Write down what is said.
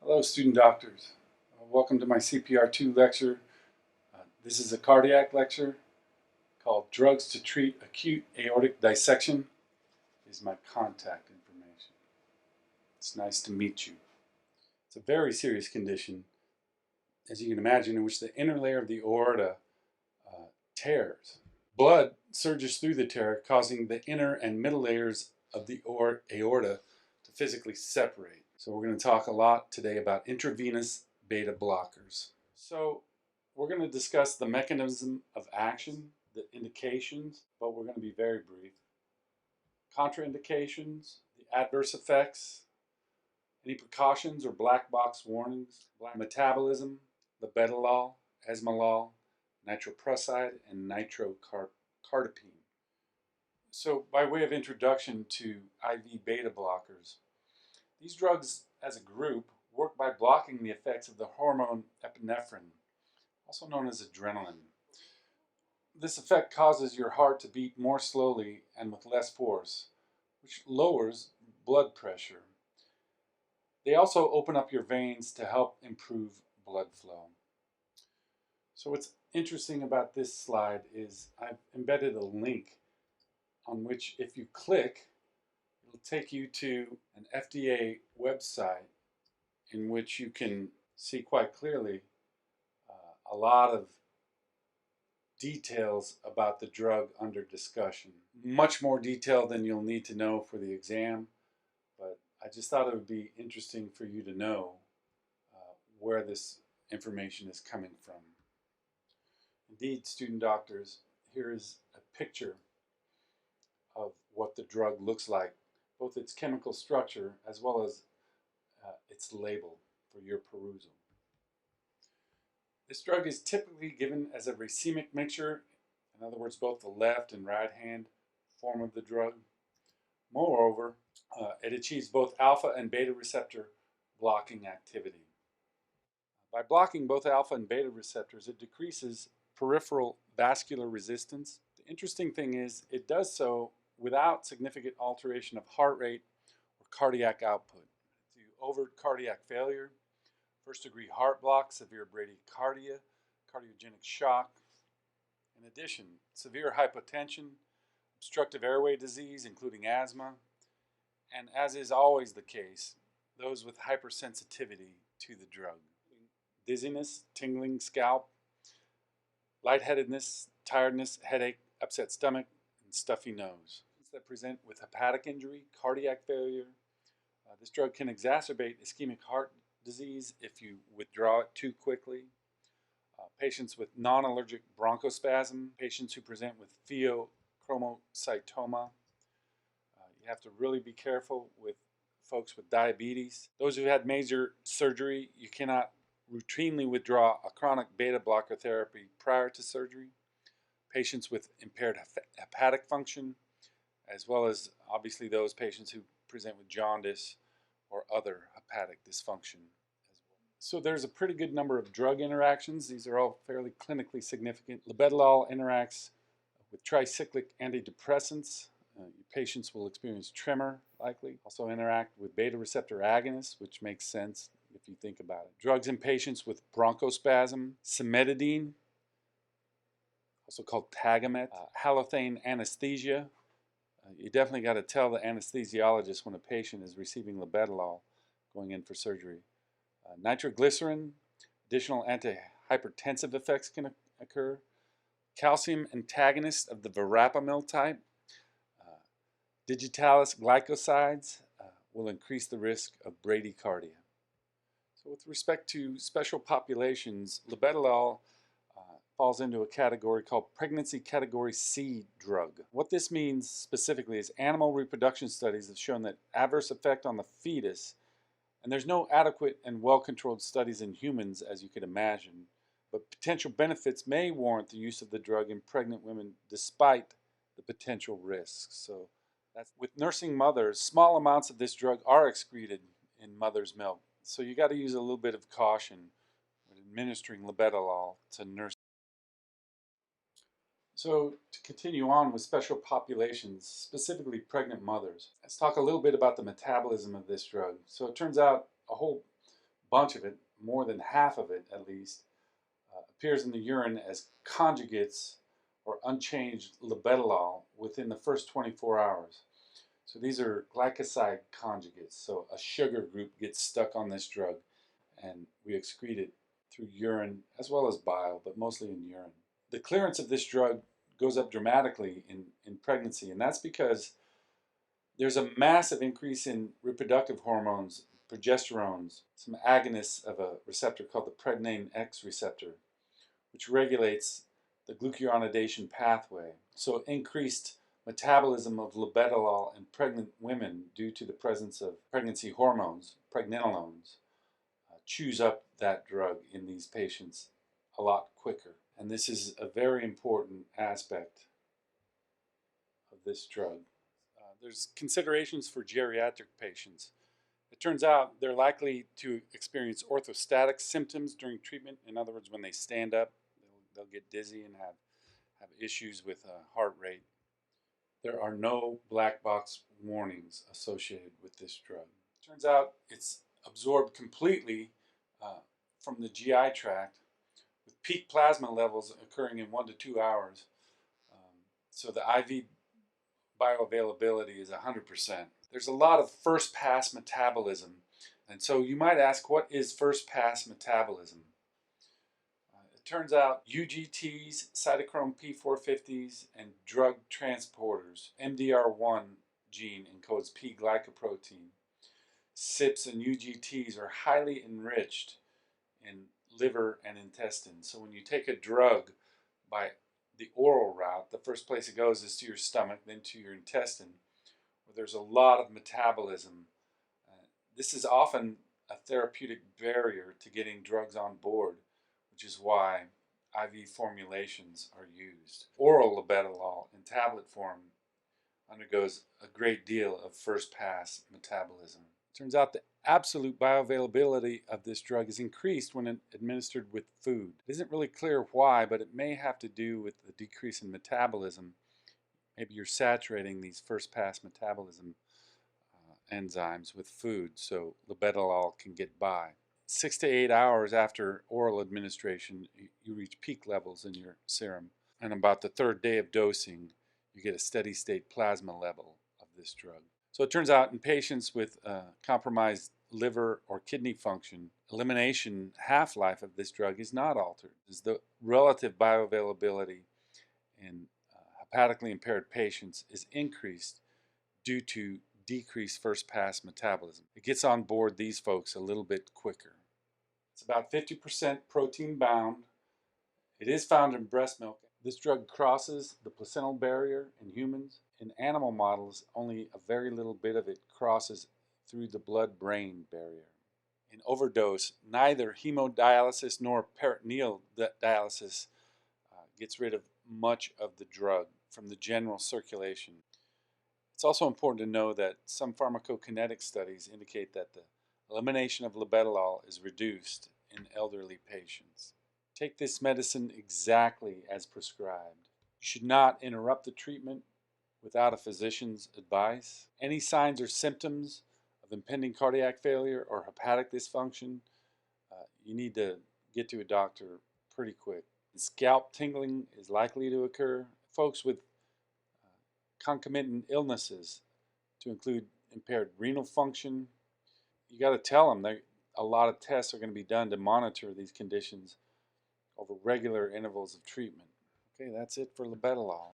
Hello, student doctors. Welcome to my CPR2 lecture. This is a cardiac lecture called Drugs to Treat Acute Aortic Dissection. Is my contact information. It's nice to meet you. It's a very serious condition, as you can imagine, in which the inner layer of the aorta tears. Blood surges through the tear, causing the inner and middle layers of the aorta to physically separate. So we're going to talk a lot today about intravenous beta blockers. So we're going to discuss the mechanism of action, the indications, but we're going to be very brief. Contraindications, the adverse effects, any precautions or black box warnings, metabolism, labetalol, esmolol, nitroprusside, and nitrocarbamide. So by way of introduction to IV beta blockers, these drugs as a group work by blocking the effects of the hormone epinephrine, also known as adrenaline. This effect causes your heart to beat more slowly and with less force, which lowers blood pressure. They also open up your veins to help improve blood flow. So what's interesting about this slide is I've embedded a link on which if you click, it'll take you to an FDA website in which you can see quite clearly a lot of details about the drug under discussion. Much more detail than you'll need to know for the exam, but I just thought it would be interesting for you to know where this information is coming from. Indeed, student doctors, here is a picture of what the drug looks like, both its chemical structure as well as its label for your perusal. This drug is typically given as a racemic mixture, in other words, both the left and right hand form of the drug. Moreover, it achieves both alpha and beta receptor blocking activity. By blocking both alpha and beta receptors, it decreases peripheral vascular resistance. The interesting thing is it does so without significant alteration of heart rate or cardiac output. Through overt cardiac failure, first-degree heart block, severe bradycardia, cardiogenic shock. In addition, severe hypotension, obstructive airway disease, including asthma, and as is always the case, those with hypersensitivity to the drug. Dizziness, tingling scalp, lightheadedness, tiredness, headache, upset stomach, and stuffy nose. That present with hepatic injury, cardiac failure. This drug can exacerbate ischemic heart disease if you withdraw it too quickly. Patients with non-allergic bronchospasm, patients who present with pheochromocytoma. You have to really be careful with folks with diabetes. Those who had major surgery, you cannot routinely withdraw a chronic beta blocker therapy prior to surgery. Patients with impaired hepatic function, as well as obviously those patients who present with jaundice or other hepatic dysfunction. So there's a pretty good number of drug interactions. These are all fairly clinically significant. Labetalol interacts with tricyclic antidepressants. Your patients will experience tremor, likely. Also interact with beta receptor agonists, which makes sense if you think about it. Drugs in patients with bronchospasm, cimetidine, also called Tagamet, halothane anesthesia. You definitely got to tell the anesthesiologist when a patient is receiving labetalol going in for surgery. Nitroglycerin, additional antihypertensive effects can occur. Calcium antagonists of the verapamil type, digitalis glycosides will increase the risk of bradycardia. So with respect to special populations, labetalol falls into a category called pregnancy category C drug. What this means specifically is animal reproduction studies have shown that adverse effect on the fetus, and there's no adequate and well-controlled studies in humans, as you could imagine, but potential benefits may warrant the use of the drug in pregnant women despite the potential risks. So with nursing mothers, small amounts of this drug are excreted in mother's milk. So you got to use a little bit of caution when administering labetalol to nurse. So to continue on with special populations, specifically pregnant mothers, let's talk a little bit about the metabolism of this drug. So it turns out a whole bunch of it, more than half of it at least, appears in the urine as conjugates or unchanged labetalol within the first 24 hours. So these are glycoside conjugates. So a sugar group gets stuck on this drug and we excrete it through urine as well as bile, but mostly in urine. The clearance of this drug goes up dramatically in pregnancy, and that's because there's a massive increase in reproductive hormones, progesterones, some agonists of a receptor called the pregnenin X receptor, which regulates the glucuronidation pathway. So increased metabolism of labetalol in pregnant women due to the presence of pregnancy hormones, pregnenolones, chews up that drug in these patients a lot quicker. And this is a very important aspect of this drug. There's considerations for geriatric patients. It turns out they're likely to experience orthostatic symptoms during treatment. In other words, when they stand up, they'll get dizzy and have issues with heart rate. There are no black box warnings associated with this drug. It turns out it's absorbed completely from the GI tract, with peak plasma levels occurring in 1 to 2 hours. So the IV bioavailability is 100%. There's a lot of first pass metabolism. And so you might ask, what is first pass metabolism? It turns out UGTs, cytochrome P450s, and drug transporters, MDR1 gene encodes P-glycoprotein. CYPs and UGTs are highly enriched in liver and intestine. So when you take a drug by the oral route, the first place it goes is to your stomach, then to your intestine, where there's a lot of metabolism. This is often a therapeutic barrier to getting drugs on board, which is why IV formulations are used. Oral labetalol in tablet form undergoes a great deal of first pass metabolism. It turns out the absolute bioavailability of this drug is increased when administered with food. It isn't really clear why, but it may have to do with the decrease in metabolism. Maybe you're saturating these first pass metabolism enzymes with food so labetalol can get by. 6 to 8 hours after oral administration, you reach peak levels in your serum. And about the third day of dosing, you get a steady state plasma level of this drug. So it turns out in patients with compromised liver or kidney function, elimination half-life of this drug is not altered. The relative bioavailability in hepatically impaired patients is increased due to decreased first pass metabolism. It gets on board these folks a little bit quicker. It's about 50% protein bound. It is found in breast milk. This drug crosses the placental barrier in humans. In animal models, only a very little bit of it crosses through the blood-brain barrier. In overdose, neither hemodialysis nor peritoneal dialysis gets rid of much of the drug from the general circulation. It's also important to know that some pharmacokinetic studies indicate that the elimination of labetalol is reduced in elderly patients. Take this medicine exactly as prescribed. You should not interrupt the treatment without a physician's advice. Any signs or symptoms of impending cardiac failure or hepatic dysfunction, you need to get to a doctor pretty quick. Scalp tingling is likely to occur. Folks with concomitant illnesses, to include impaired renal function, you got to tell them a lot of tests are going to be done to monitor these conditions over regular intervals of treatment. Okay, that's it for labetalol.